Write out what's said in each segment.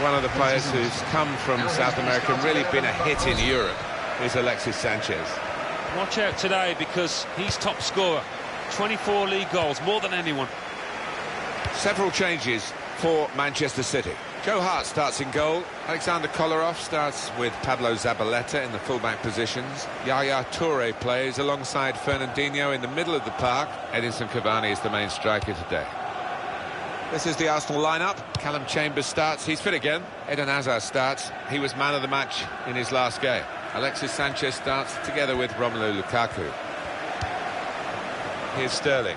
One of the players who's come from South America and really been a hit in Europe is Alexis Sanchez. Watch out today because he's top scorer. 24 league goals, more than anyone. Several changes for Manchester City. Joe Hart starts in goal. Alexander Kolarov starts with Pablo Zabaleta in the fullback positions. Yaya Toure plays alongside Fernandinho in the middle of the park. Edinson Cavani is the main striker today. This is the Arsenal lineup. Callum Chambers starts. He's fit again. Eden Hazard starts. He was man of the match in his last game. Alexis Sanchez starts together with Romelu Lukaku. Here's Sterling.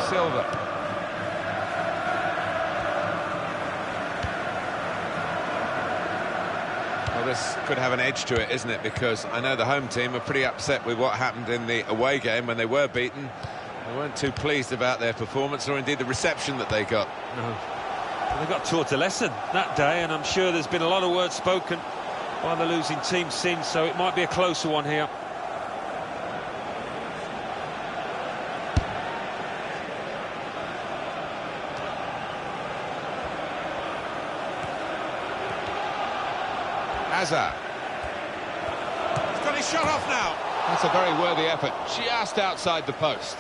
Silva. Well, this could have an edge to it, isn't it? Because I know the home team are pretty upset with what happened in the away game when they were beaten. They weren't too pleased about their performance or indeed the reception that they got. No. Well, they got taught a lesson that day, and I'm sure there's been a lot of words spoken by the losing team since, so it might be a closer one here. Hazard. He's got his shot off now. That's a very worthy effort. Just outside the post.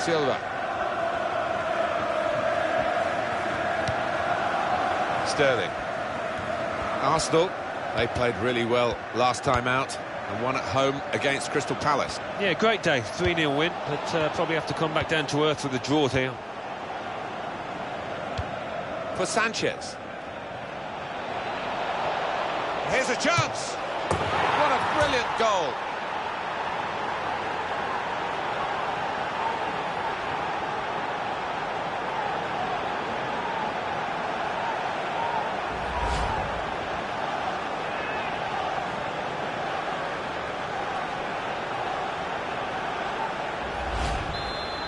Silva. Sterling. Arsenal, they played really well last time out and won at home against Crystal Palace. Yeah, great day, 3-0 win, but probably have to come back down to earth with a draw here. For Sanchez. Here's a chance. What a brilliant goal.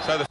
So the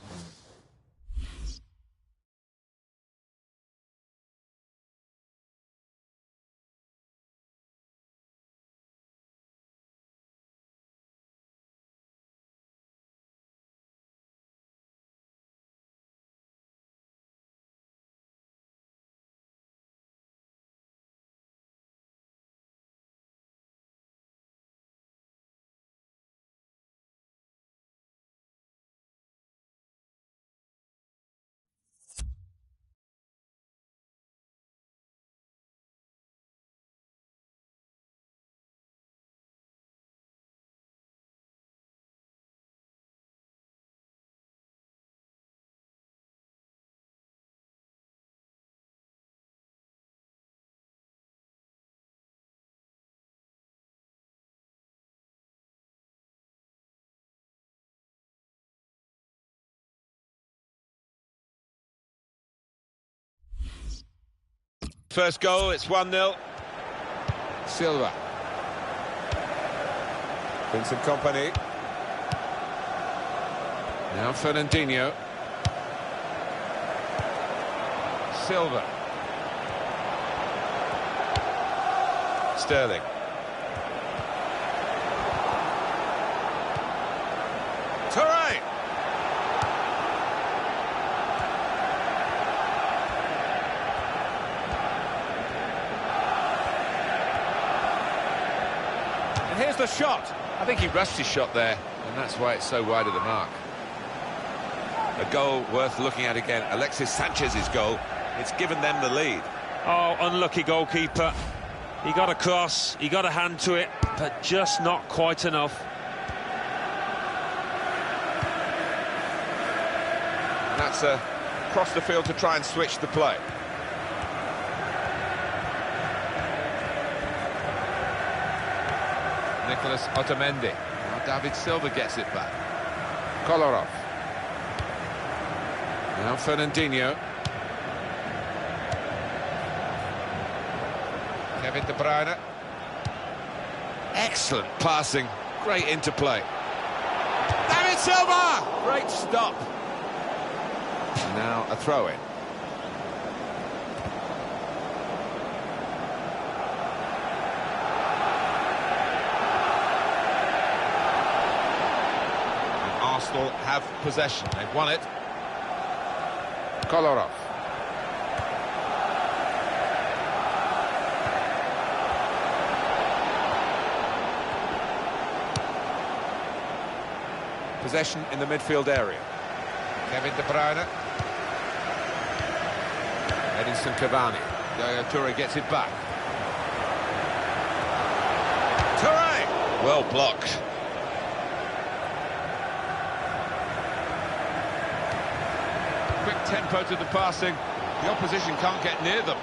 first goal, it's 1-0. Silva. Vincent Kompany. Now Fernandinho. Silva. Sterling. Toure. And here's the shot. I think he rushed his shot there, and that's why it's so wide of the mark. A goal worth looking at again. Alexis Sanchez's goal. It's given them the lead. Oh, unlucky goalkeeper. He got a cross, he got a hand to it, but just not quite enough. That's across the field to try and switch the play. Nicolas Otamendi. Now David Silva gets it back. Kolarov. Now Fernandinho. Kevin De Bruyne. Excellent passing. Great interplay. David Silva! Great stop. Now a throw-in. Arsenal have possession. They've won it. Kolarov. Possession in the midfield area. Kevin De Bruyne. Edinson Cavani. Yaya Toure gets it back. Toure! Well blocked. Quick tempo to the passing. The opposition can't get near them.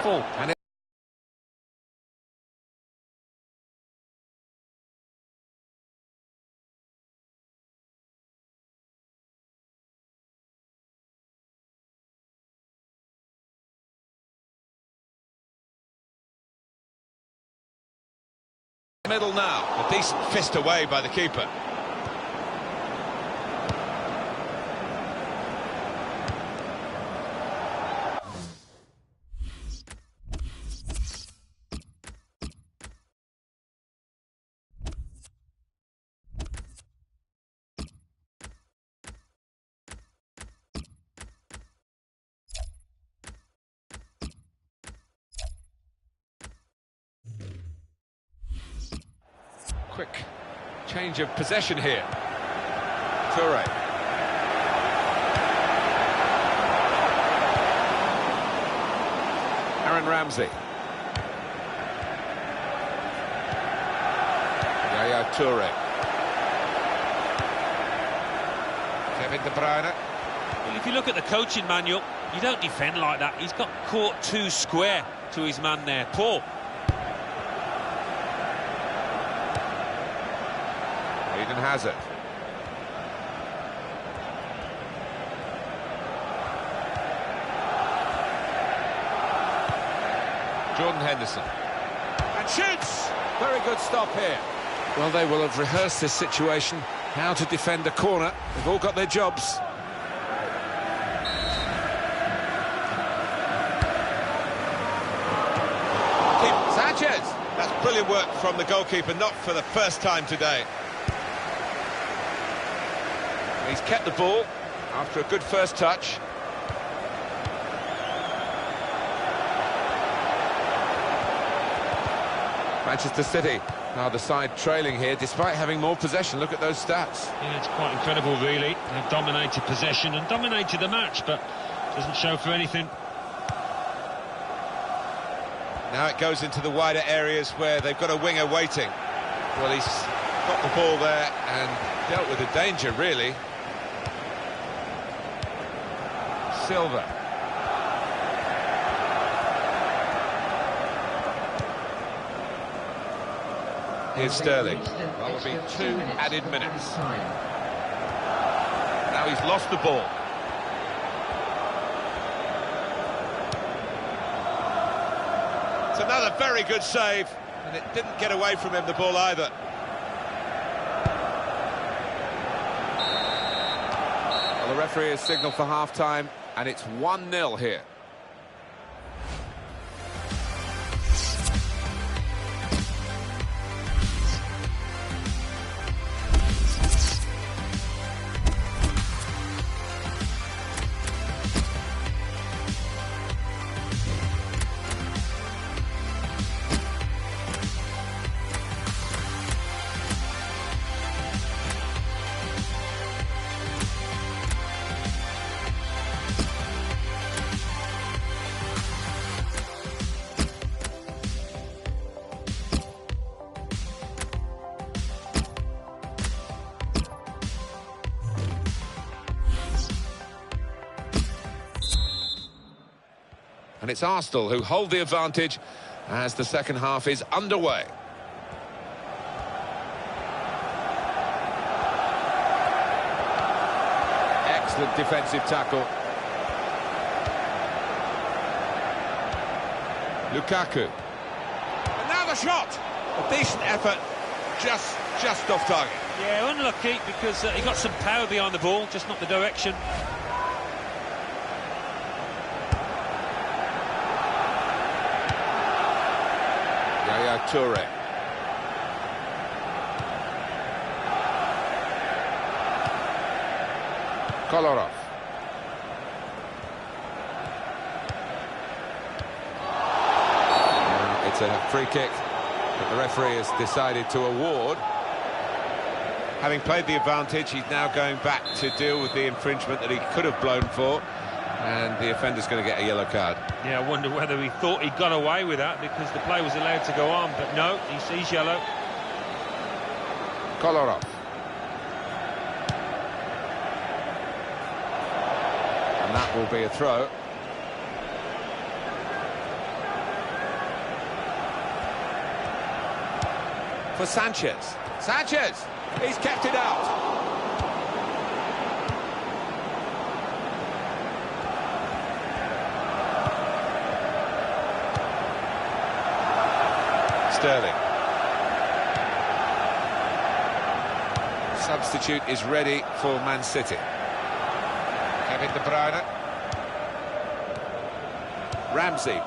Full. And middle now, a decent fist away by the keeper. Quick change of possession here. Toure. Aaron Ramsey. Yaya Toure. Kevin De Bruyne. Well, if you look at the coaching manual, you don't defend like that. He's got caught too square to his man there. Poor. Eden Hazard. Jordan Henderson. And shoots! Very good stop here. Well, they will have rehearsed this situation, how to defend a corner. They've all got their jobs. Sanchez! That's brilliant work from the goalkeeper, not for the first time today. He's kept the ball after a good first touch. Manchester City are the side trailing here, despite having more possession. Look at those stats. Yeah, it's quite incredible, really. They've dominated possession and dominated the match, but doesn't show for anything. Now it goes into the wider areas where they've got a winger waiting. Well, he's got the ball there and dealt with the danger, really. Silva. Here's Sterling. That will be 2 added minutes. Now he's lost the ball. It's another very good save, and it didn't get away from him, the ball, either. Well, the referee has signalled for half-time, and it's 1-0 here. And it's Arsenal who hold the advantage as the second half is underway. Excellent defensive tackle. Lukaku. And now the shot! A decent effort, just off target. Yeah, unlucky because he got some power behind the ball, just not the direction. Yaya Toure. Kolarov. It's a free kick that the referee has decided to award. Having played the advantage, he's now going back to deal with the infringement that he could have blown for. And the offender's going to get a yellow card. Yeah, I wonder whether he thought he got away with that because the play was allowed to go on, but no, he sees yellow. Kolarov. And that will be a throw. For Sanchez. Sanchez! He's kept it out. Sterling. Substitute is ready for Man City. Kevin De Bruyne. Ramsey.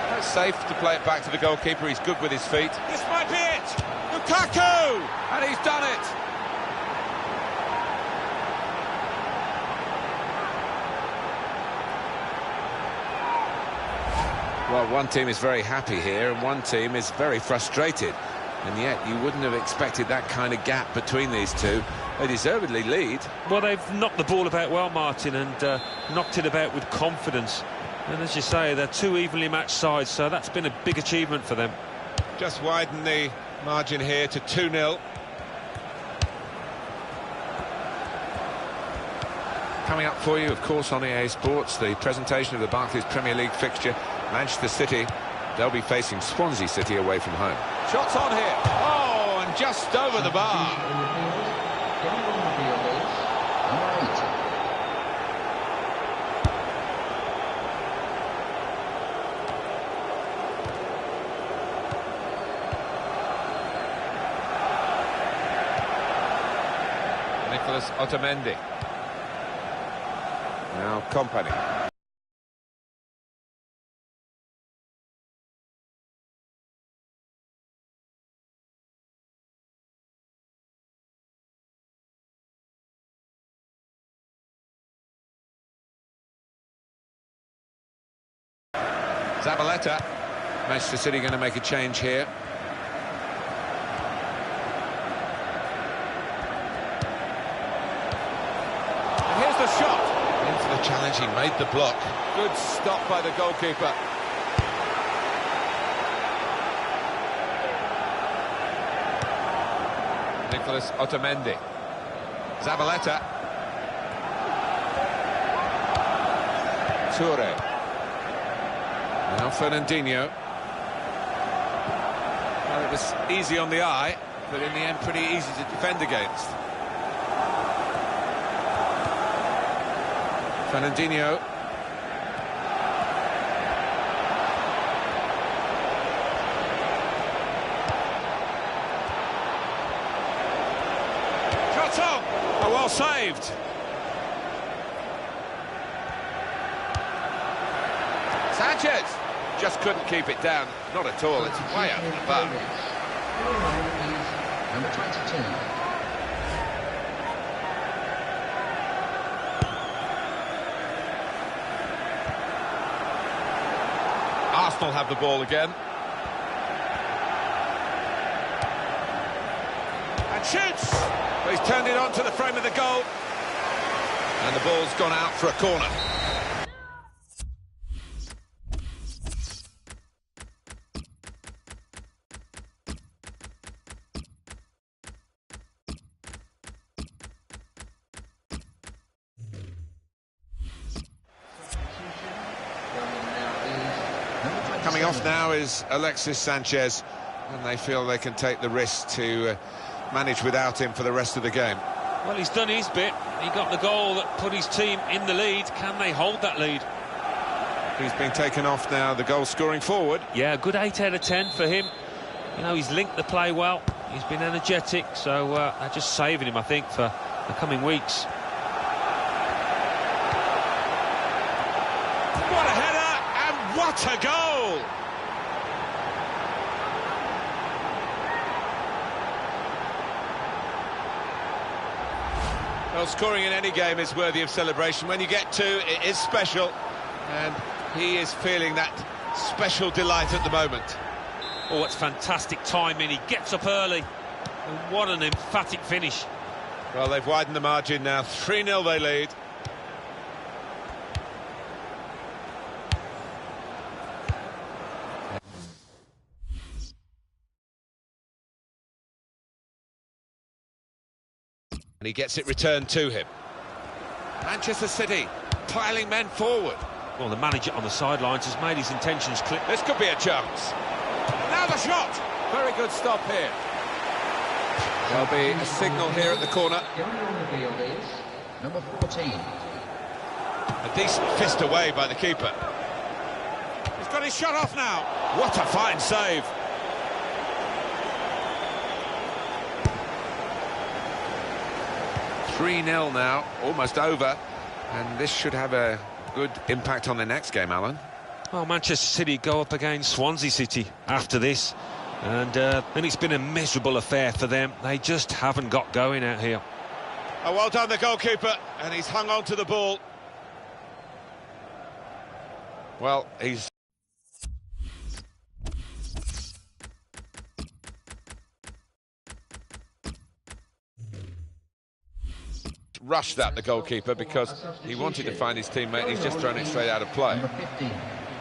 That's safe to play it back to the goalkeeper. He's good with his feet. This might be it! Lukaku! And he's done it! Well, one team is very happy here and one team is very frustrated. And yet you wouldn't have expected that kind of gap between these two. They deservedly lead. Well, they've knocked the ball about well, Martin, and knocked it about with confidence. And as you say, they're two evenly matched sides, so that's been a big achievement for them. Just widen the margin here to 2-0. Coming up for you, of course, on EA Sports, the presentation of the Barclays Premier League fixture. Manchester City, they'll be facing Swansea City away from home. Shots on here. Oh, and just over the bar. Nicholas Otamendi. Now Company. Zabaleta. Manchester City going to make a change here. And here's the shot. In for the challenge, he made the block. Good stop by the goalkeeper. Nicholas Otamendi. Zabaleta. Toure. Now Fernandinho. Well, it was easy on the eye, but in the end pretty easy to defend against. Fernandinho. Shot on! Oh, well saved. Sanchez just couldn't keep it down. Not at all. It's way up the bar. Number 22. Arsenal have the ball again. And shoots! But he's turned it on to the frame of the goal. And the ball's gone out for a corner. Coming off now is Alexis Sanchez, and they feel they can take the risk to manage without him for the rest of the game. Well, he's done his bit. He got the goal that put his team in the lead. Can they hold that lead? He's been taken off now, the goal scoring forward. Yeah, good 8 out of 10 for him. You know, he's linked the play well. He's been energetic, so they're just saving him, I think, for the coming weeks. What a header, and what a goal! Well, scoring in any game is worthy of celebration. When you get two, it is special, and he is feeling that special delight at the moment. Oh, it's fantastic timing. He gets up early, and what an emphatic finish. Well, they've widened the margin now. 3-0 they lead. And he gets it returned to him. Manchester City piling men forward. Well, the manager on the sidelines has made his intentions clear. This could be a chance. Now the shot. Very good stop here. There'll be a signal here at the corner. Number 14. A decent fist away by the keeper. He's got his shot off now. What a fine save. .3-0 now, almost over, and this should have a good impact on the next game, Alan. Well, Manchester City go up against Swansea City after this, and it's been a miserable affair for them. They just haven't got going out here. Oh, well done, the goalkeeper, and he's hung on to the ball. Well, he's rushed that, the goalkeeper, because he wanted to find his teammate. He's just thrown it straight out of play. Number 15.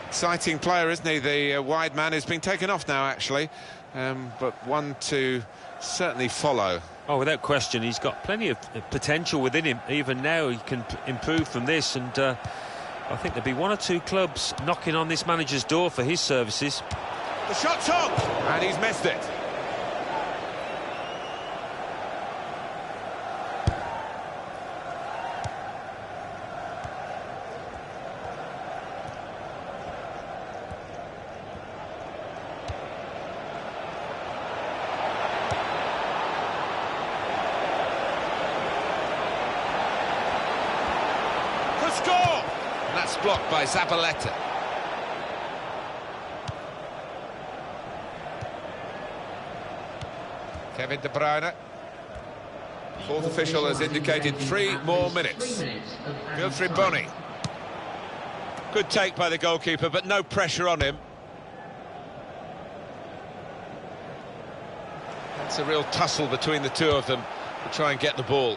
Exciting player, isn't he? The wide man has been taken off now, actually, but one to certainly follow. Oh, without question, he's got plenty of potential within him. Even now, he can improve from this, and I think there'll be one or two clubs knocking on this manager's door for his services. The shot's on, and he's missed it. Score! And that's blocked by Zabaleta. Kevin De Bruyne. Fourth official has indicated 3 more minutes. Godfrey Boni. Good take by the goalkeeper, but no pressure on him. That's a real tussle between the two of them to try and get the ball.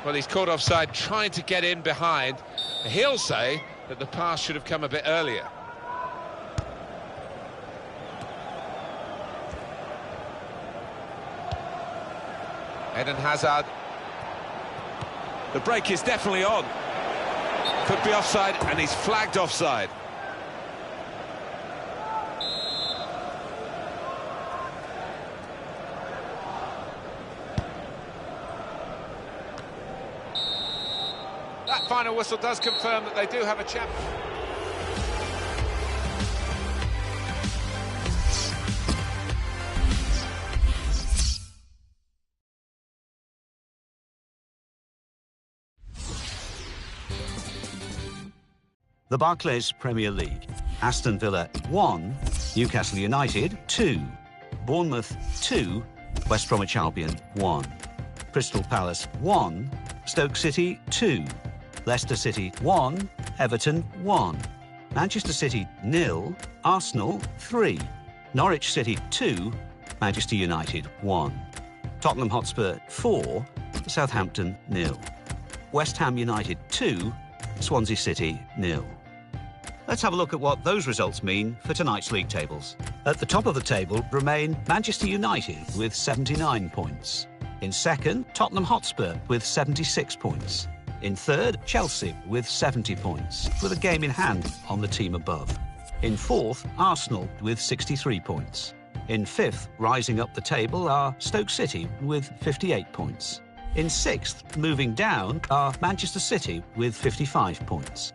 Well, he's caught offside trying to get in behind. He'll say that the pass should have come a bit earlier. Eden Hazard. The break is definitely on. Could be offside, and he's flagged offside. That final whistle does confirm that they do have a champion. The Barclays Premier League. Aston Villa 1, Newcastle United 2, Bournemouth 2, West Bromwich Albion 1, Crystal Palace 1, Stoke City 2, Leicester City 1, Everton 1, Manchester City 0, Arsenal 3, Norwich City 2, Manchester United 1, Tottenham Hotspur 4, Southampton 0, West Ham United 2, Swansea City 0. Let's have a look at what those results mean for tonight's league tables. At the top of the table remain Manchester United with 79 points. In second, Tottenham Hotspur with 76 points. In third, Chelsea with 70 points, with a game in hand on the team above. In fourth, Arsenal with 63 points. In fifth, rising up the table, are Stoke City with 58 points. In sixth, moving down, are Manchester City with 55 points.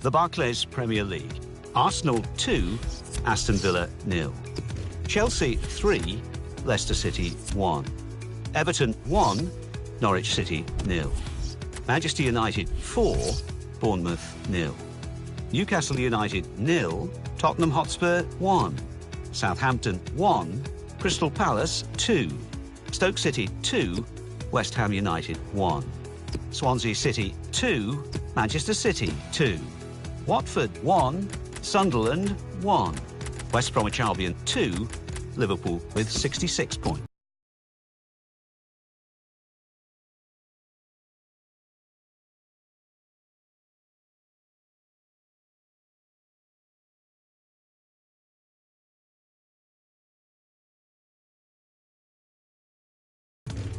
The Barclays Premier League. Arsenal 2, Aston Villa 0. Chelsea 3, Leicester City 1. Everton 1, Norwich City 0. Manchester United 4, Bournemouth 0. Newcastle United 0, Tottenham Hotspur 1. Southampton 1, Crystal Palace 2. Stoke City 2, West Ham United 1. Swansea City 2, Manchester City 2. Watford 1, Sunderland 1. West Bromwich Albion 2, Liverpool with 66 points.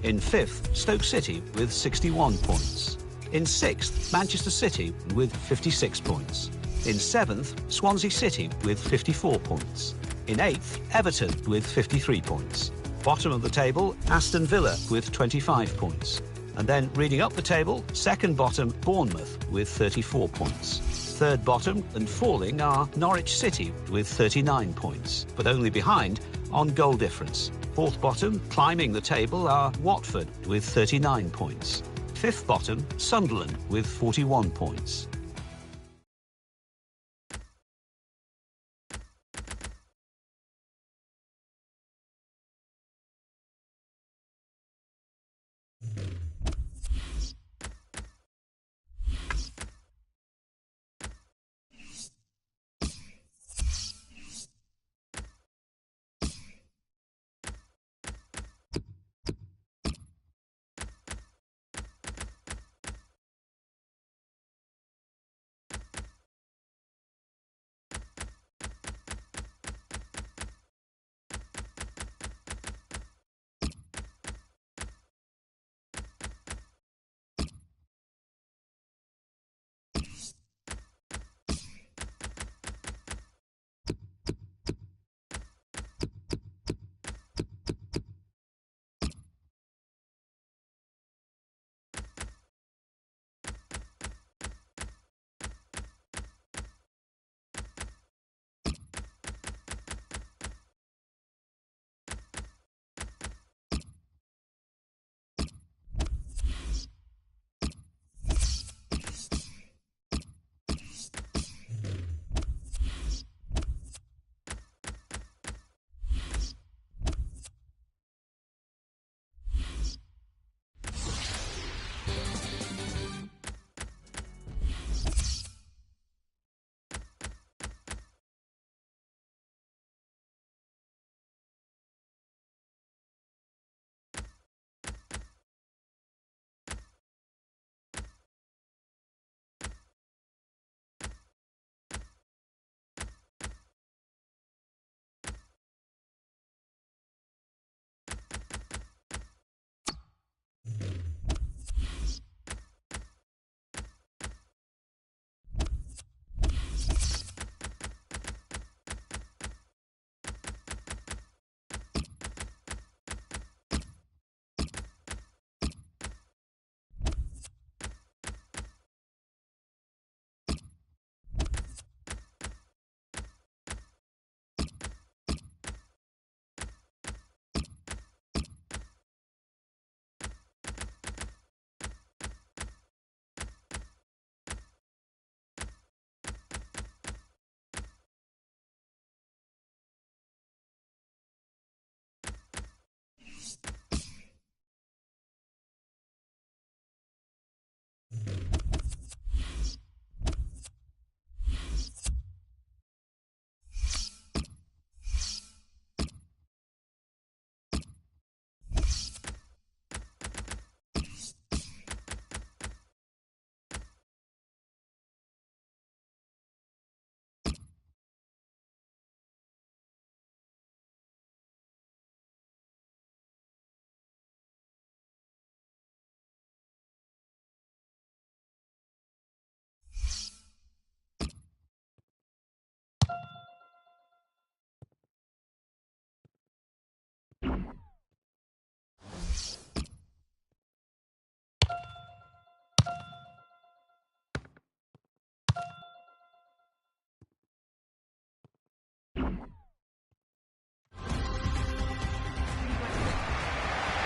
In fifth, Stoke City with 61 points. In sixth, Manchester City with 56 points. In seventh, Swansea City with 54 points. In eighth, Everton with 53 points. Bottom of the table, Aston Villa with 25 points. And then reading up the table, second bottom, Bournemouth with 34 points. Third bottom and falling are Norwich City with 39 points, but only behind on goal difference. Fourth bottom, climbing the table, are Watford with 39 points. Fifth bottom, Sunderland with 41 points.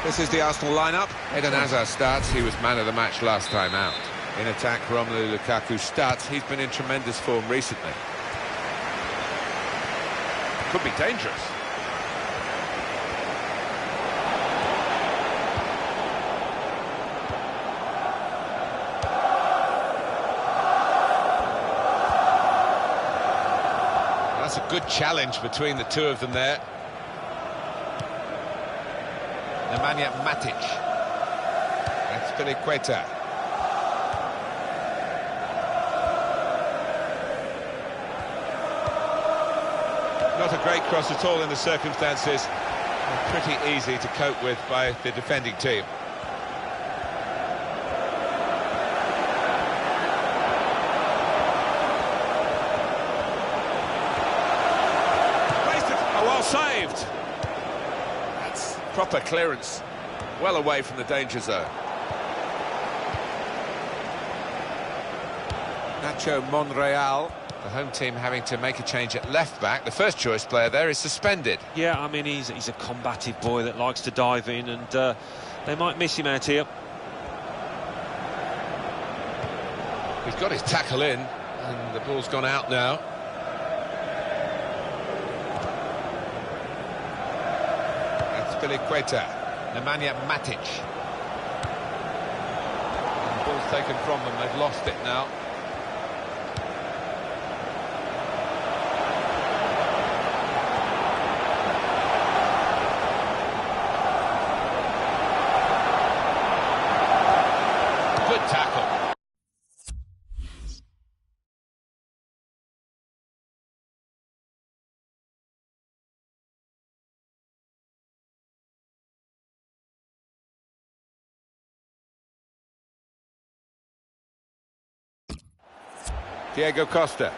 This is the Arsenal lineup. Eden Hazard starts. He was man of the match last time out. In attack, Romelu Lukaku starts. He's been in tremendous form recently. Could be dangerous. That's a good challenge between the two of them there. Nemanja Matic. That's Piliqueta. Not a great cross at all in the circumstances. Pretty easy to cope with by the defending team. Oh, well saved. That's proper clearance. Well away from the danger zone. Nacho Monreal. The home team having to make a change at left-back. The first choice player there is suspended. Yeah, I mean, he's a combative boy that likes to dive in, and they might miss him out here. He's got his tackle in, and the ball's gone out now. That's Piliqueta. Nemanja Matic. And the ball's taken from them. They've lost it now. Tackle. Diego Costa.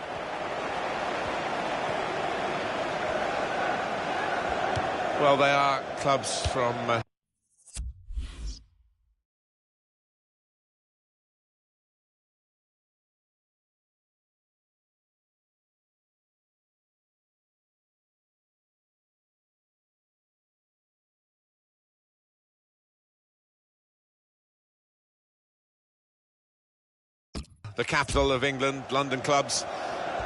Well, they are clubs from... the capital of England, London clubs,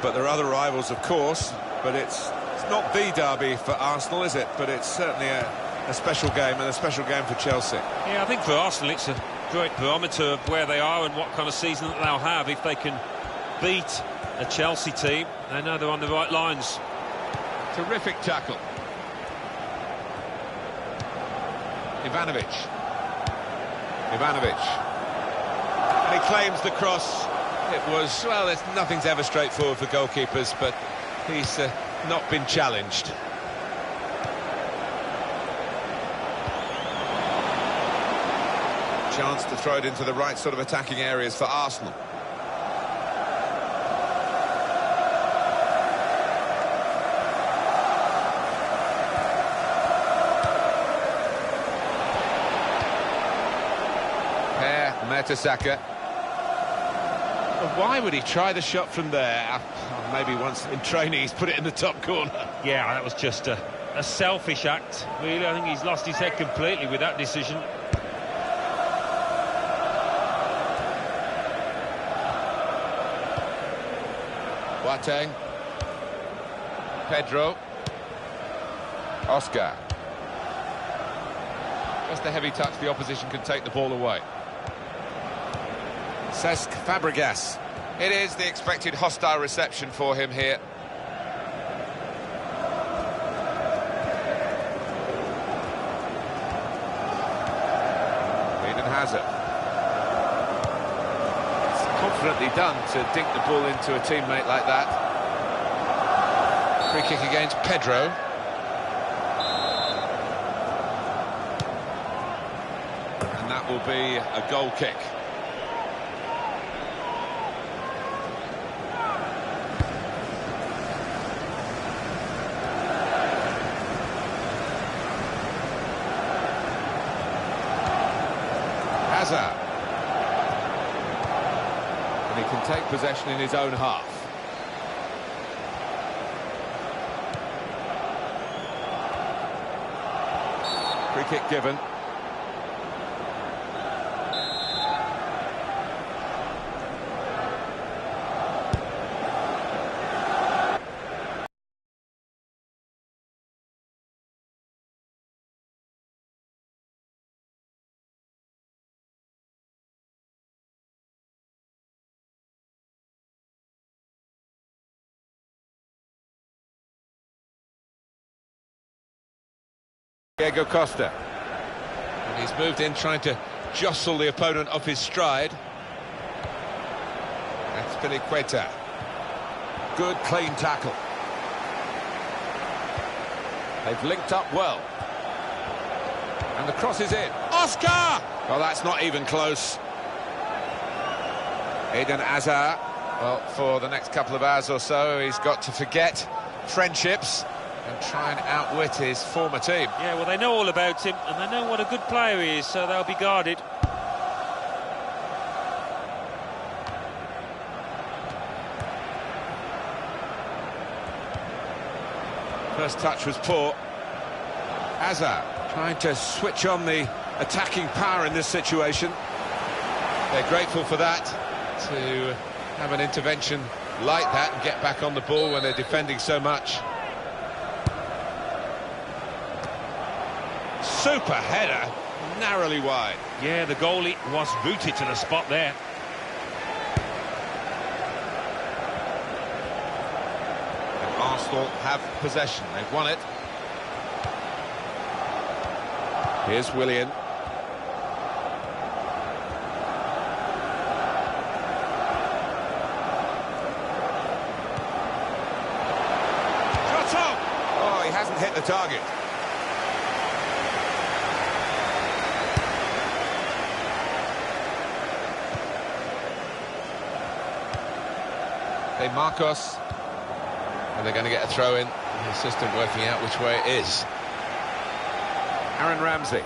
but there are other rivals, of course, but it's not the derby for Arsenal, is it? But it's certainly a special game, and a special game for Chelsea. Yeah, I think for Arsenal it's a great barometer of where they are and what kind of season that they'll have. If they can beat a Chelsea team, they know they're on the right lines. Terrific tackle. Ivanovic. And he claims the cross. It was, well, nothing's ever straightforward for goalkeepers, but he's not been challenged. Chance to throw it into the right sort of attacking areas for Arsenal. Mertesacker. Why would he try the shot from there? Maybe once in training he's put it in the top corner. Yeah, that was just a selfish act, really. I think he's lost his head completely with that decision. Boateng. Pedro. Oscar. Just a heavy touch, the opposition can take the ball away. Cesc Fabregas. It is the expected hostile reception for him here. Eden Hazard. It's confidently done to dink the ball into a teammate like that. Free kick against Pedro. And that will be a goal kick. Hazard. And he can take possession in his own half. Free kick given. Diego Costa. And he's moved in trying to jostle the opponent off his stride. That's Piliqueta. Good clean tackle. They've linked up well. And the cross is in. Oscar! Well, that's not even close. Eden Hazard. Well, for the next couple of hours or so, he's got to forget friendships and try and outwit his former team. Yeah, well, they know all about him, and they know what a good player he is, so they'll be guarded. First touch was poor. Hazard trying to switch on the attacking power in this situation. They're grateful for that, to have an intervention like that and get back on the ball when they're defending so much. Super header, narrowly wide. Yeah, the goalie was rooted to the spot there. And Arsenal have possession, they've won it. Here's Willian. Shot on! Oh, he hasn't hit the target. De Marcos. And they're going to get a throw in. The assistant working out which way it is. Aaron Ramsey.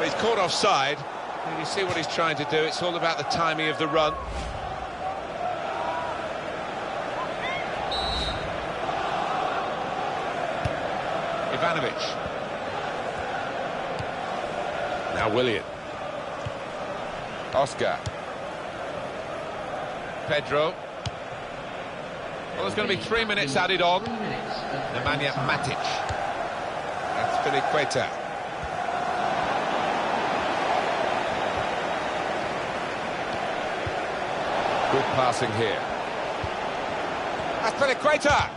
He's caught offside. And you see what he's trying to do. It's all about the timing of the run. Ivanovic. Now Willian. Oscar. Pedro. Well, there's going to be 3 minutes added on. Nemanja Matic. That's Piliqueta. Good passing here. That's Piliqueta.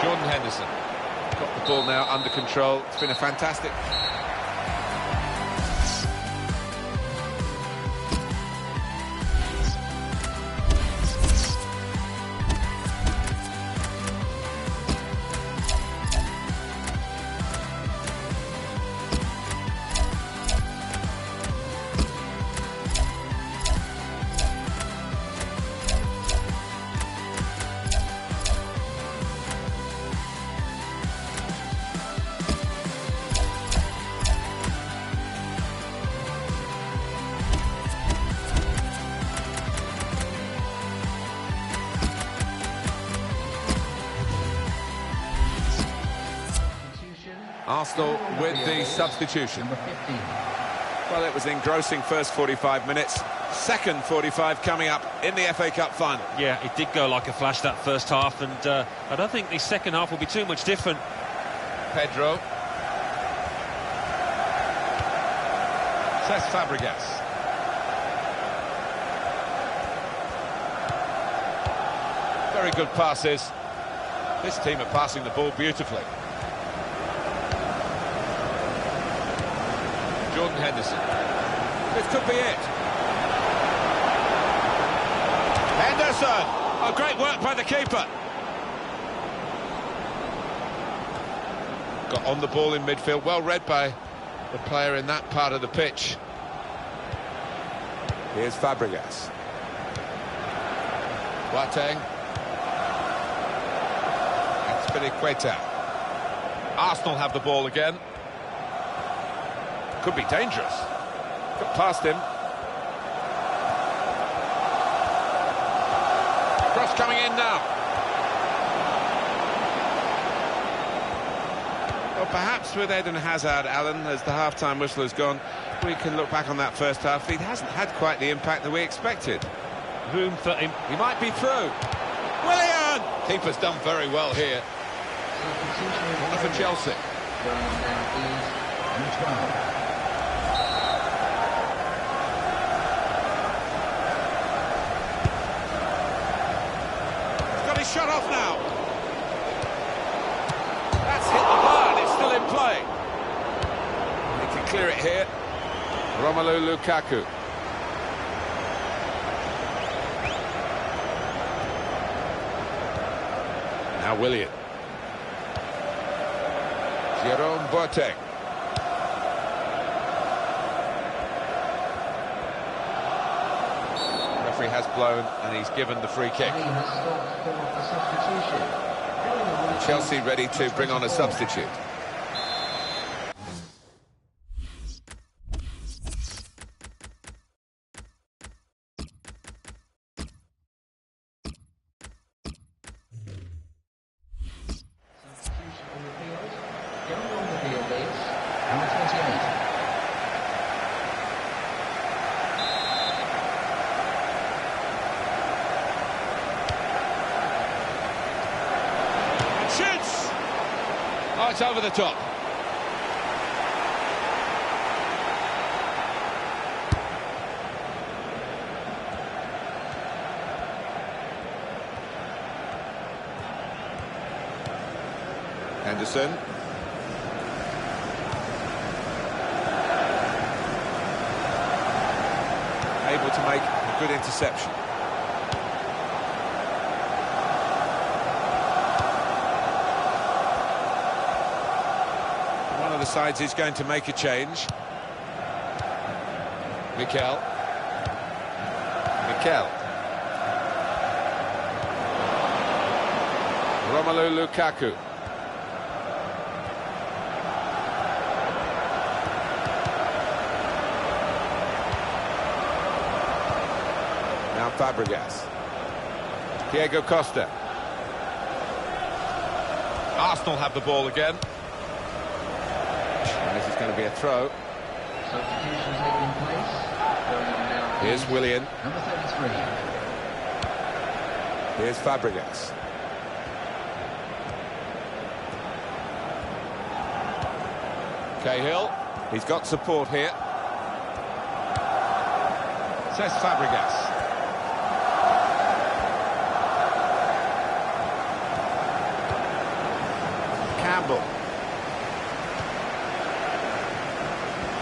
Jordan Henderson got the ball now under control. It's been a fantastic... Arsenal with the substitution. Well, it was an engrossing first 45 minutes. Second 45 coming up in the FA Cup final. Yeah, it did go like a flash that first half, and I don't think the second half will be too much different. Pedro. Cesc Fabregas. Very good passes. This team are passing the ball beautifully. Jordan Henderson. This could be it. Henderson! Oh, great work by the keeper. Got on the ball in midfield. Well read by the player in that part of the pitch. Here's Fabregas. Boateng. That's Piliqueta. Arsenal have the ball again. Could be dangerous. Got past him. Cross coming in now. Well, perhaps with Eden Hazard, Alan, as the half-time whistle has gone, we can look back on that first half. He hasn't had quite the impact that we expected. room for him. He might be through. Willian! Keeper's done very well here. Corner for Chelsea. Number 12. He's got his shot off now. That's hit the bar and it's still in play. He can clear it here. Romelu Lukaku. Now Willian. Jerome Boateng. Referee has blown and he's given the free kick. Chelsea ready to bring on a substitute. Number 28. Shoots! Oh, it's over the top. Henderson. Able to make a good interception. One of the sides is going to make a change. Mikel. Romelu Lukaku. Now Fabregas. Diego Costa. Arsenal have the ball again. And this is going to be a throw. Substitution taking place. Going on now. Here's Willian. Number 33. Here's Fabregas. Cahill. He's got support here. Says Fabregas. Campbell.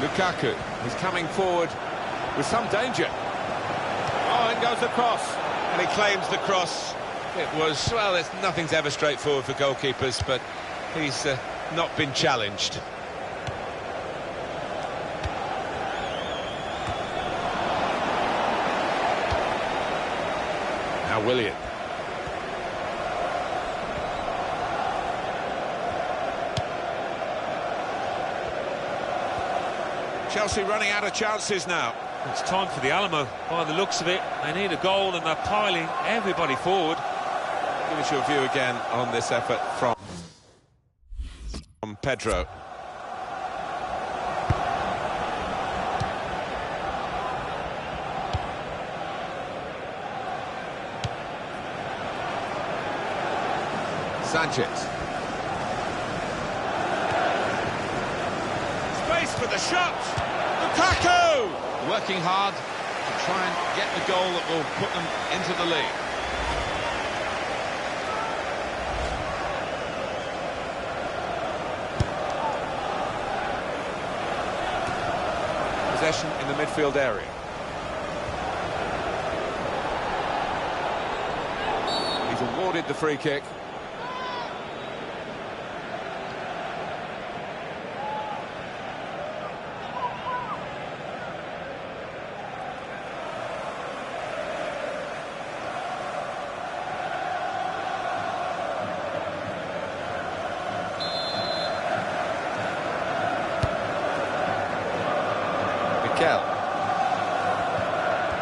Lukaku. He's coming forward with some danger. Oh, and goes across. And he claims the cross. It was, well, nothing's ever straightforward for goalkeepers, but he's not been challenged. Now Willian. Chelsea running out of chances now. It's time for the Alamo, by the looks of it. They need a goal and they're piling everybody forward. Give us your view again on this effort from Pedro. Sanchez. Space for the shot. Lukaku! Working hard to try and get the goal that will put them into the lead. Possession in the midfield area. He's awarded the free kick.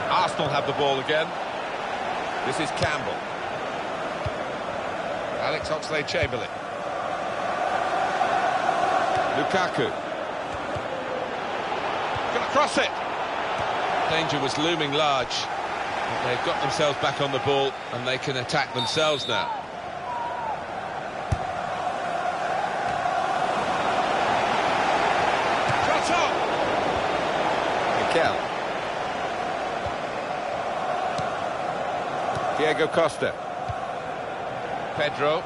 Arsenal have the ball again. This is Campbell. Alex Oxlade-Chamberlain. Lukaku. Gonna cross it. Danger was looming large. But they've got themselves back on the ball and they can attack themselves now. Shot on! Mikel. Diego Costa. Pedro.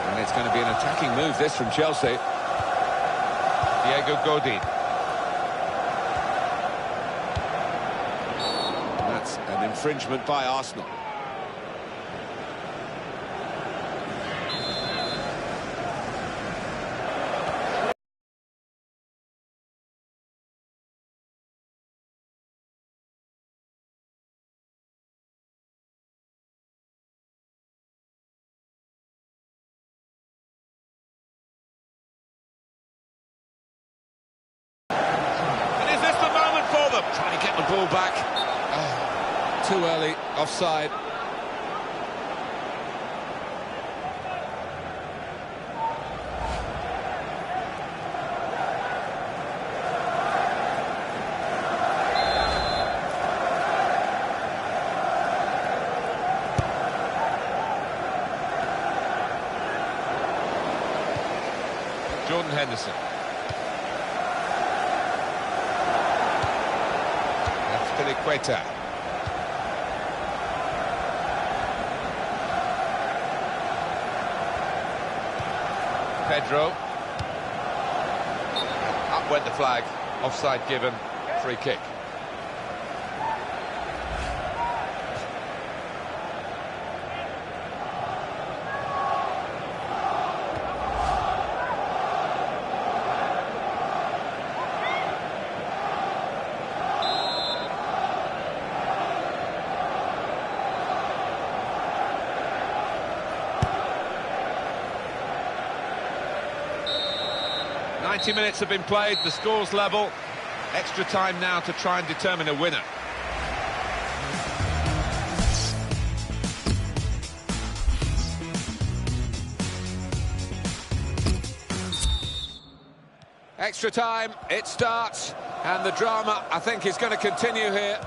And it's going to be an attacking move, this, from Chelsea. Diego Godin. That's an infringement by Arsenal. Trying to get the ball back. Oh, too early, offside. Jordan Henderson. Queta. Pedro. Up went the flag. Offside given. Free kick. Ninety minutes have been played, the score's level. Extra time now to try and determine a winner. Extra time, it starts, and the drama, I think, is going to continue here.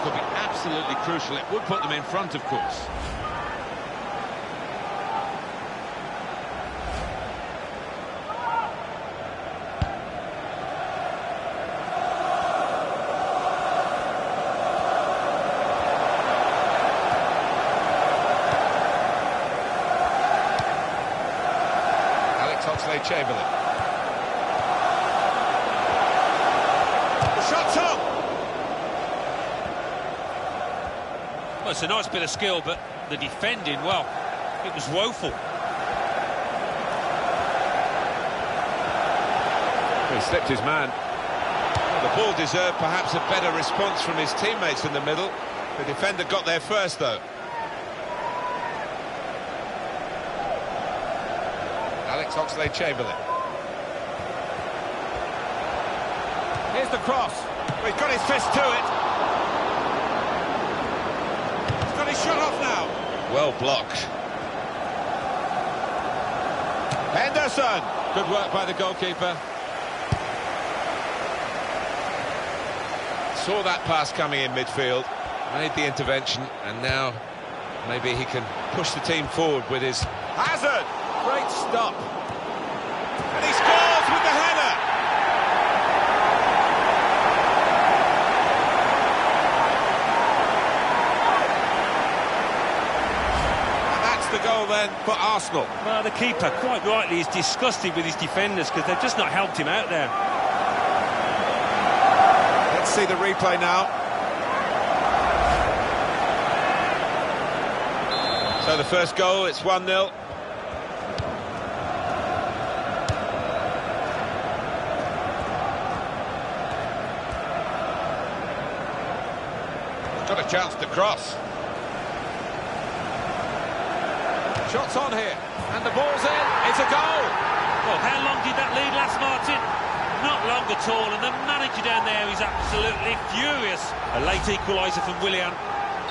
Could be absolutely crucial. It would put them in front, of course. Alex Oxlade-Chamberlain. The shot's on! Well, it's a nice bit of skill, but the defending, well, it was woeful. He slipped his man. Well, the ball deserved perhaps a better response from his teammates in the middle. The defender got there first, though. Alex Oxlade-Chamberlain. Here's the cross. Well, he's got his fist to it. Shot off now. Well blocked. Henderson. Good work by the goalkeeper. Saw that pass coming in midfield, made the intervention, and now maybe he can push the team forward with his Hazard. Great stop. And he scores with the header. The goal then for Arsenal. Well, the keeper, quite rightly, is disgusted with his defenders because they've just not helped him out there. Let's see the replay now. So the first goal, it's 1-0. Got a chance to cross. Shots on here, and the ball's in, it's a goal! Well, how long did that lead last, Martin? Not long at all, and the manager down there is absolutely furious. A late equaliser from Willian.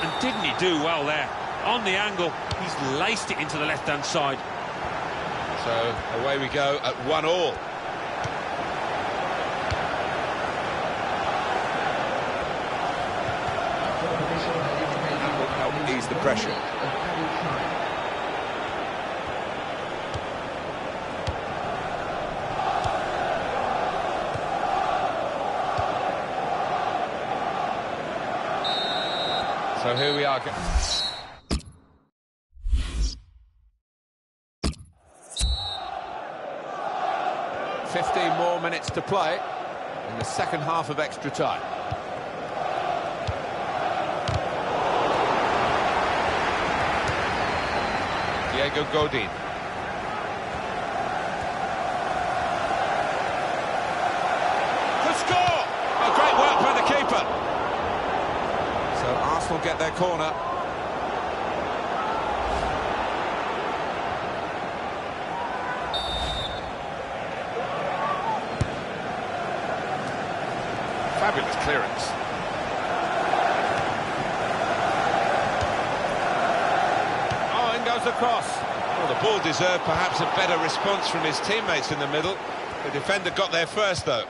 And didn't he do well there? On the angle, he's laced it into the left-hand side. So away we go at 1-1. That will help ease the pressure. So here we are. 15 more minutes to play in the second half of extra time. Diego Godin. To score! Oh, great work by the keeper. So Arsenal get their corner. Fabulous clearance. Oh, in goes across. Well, the ball deserved perhaps a better response from his teammates in the middle. The defender got there first, though.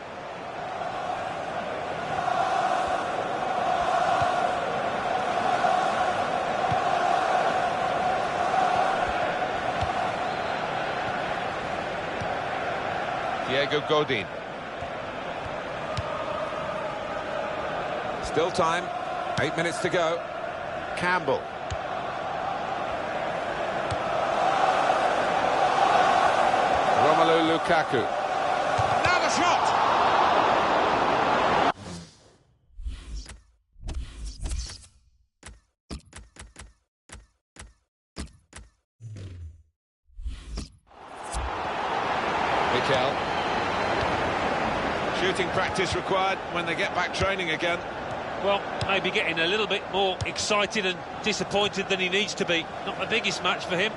Diego Godin. Still time, 8 minutes to go. Campbell. Romelu Lukaku. Now the shot! Mikel. Shooting practice required when they get back training again. Well, maybe getting a little bit more excited and disappointed than he needs to be. Not the biggest match for him.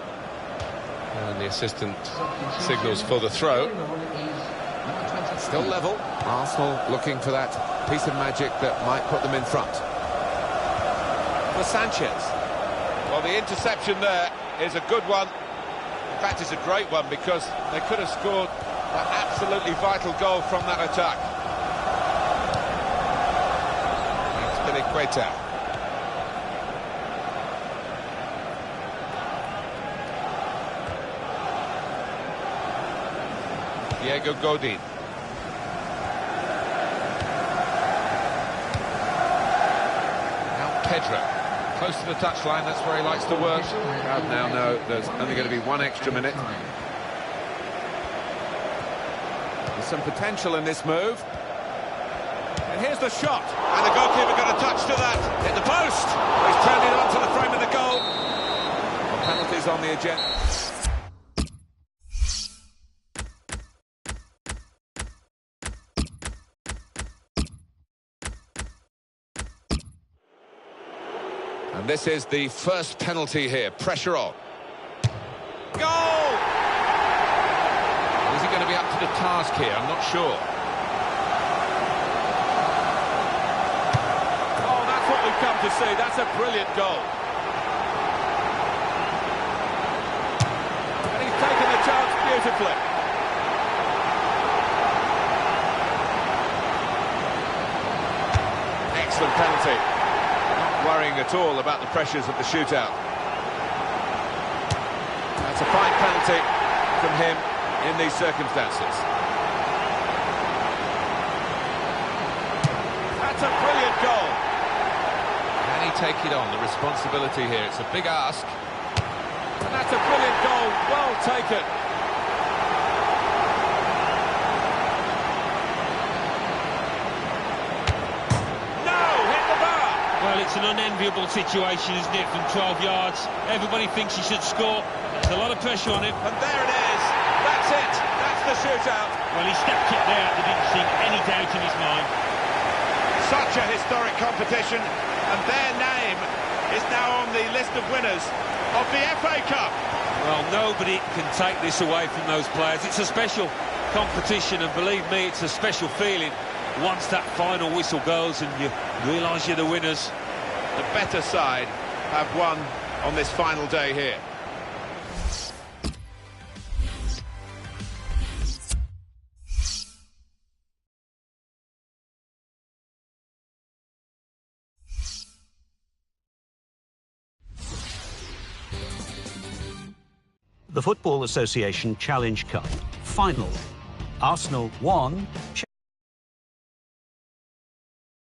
And the assistant signals for the throw. Still level. Arsenal looking for that piece of magic that might put them in front. For Sanchez. Well, the interception there is a good one. In fact, it's a great one because they could have scored an absolutely vital goal from that attack. Equator. Diego Godin. Now Pedro. Close to the touchline, that's where he likes to work. Crowd now know there's only going to be one extra minute. There's some potential in this move. And here's the shot, and the goalkeeper got a touch to that. Hit the post. He's turned it onto the frame of the goal. Well, penalties on the agenda. And this is the first penalty here. Pressure on. Goal! Is he going to be up to the task here? I'm not sure. Come to see, that's a brilliant goal. And he's taken the chance beautifully. Excellent penalty. Not worrying at all about the pressures of the shootout. That's a fine penalty from him in these circumstances. That's a brilliant goal. Take it on, the responsibility here. It's a big ask. And that's a brilliant goal, well taken. No, hit the bar. Well, it's an unenviable situation, isn't it, from 12 yards. Everybody thinks he should score. There's a lot of pressure on him. And there it is. That's it. That's the shootout. Well, he stepped it there. There didn't seem any doubt in his mind. Such a historic competition. And their name is now on the list of winners of the FA Cup. Well, nobody can take this away from those players. It's a special competition, and believe me, it's a special feeling once that final whistle goes and you realise you're the winners. the better side have won on this final day here. The Football Association Challenge Cup final. Arsenal 1.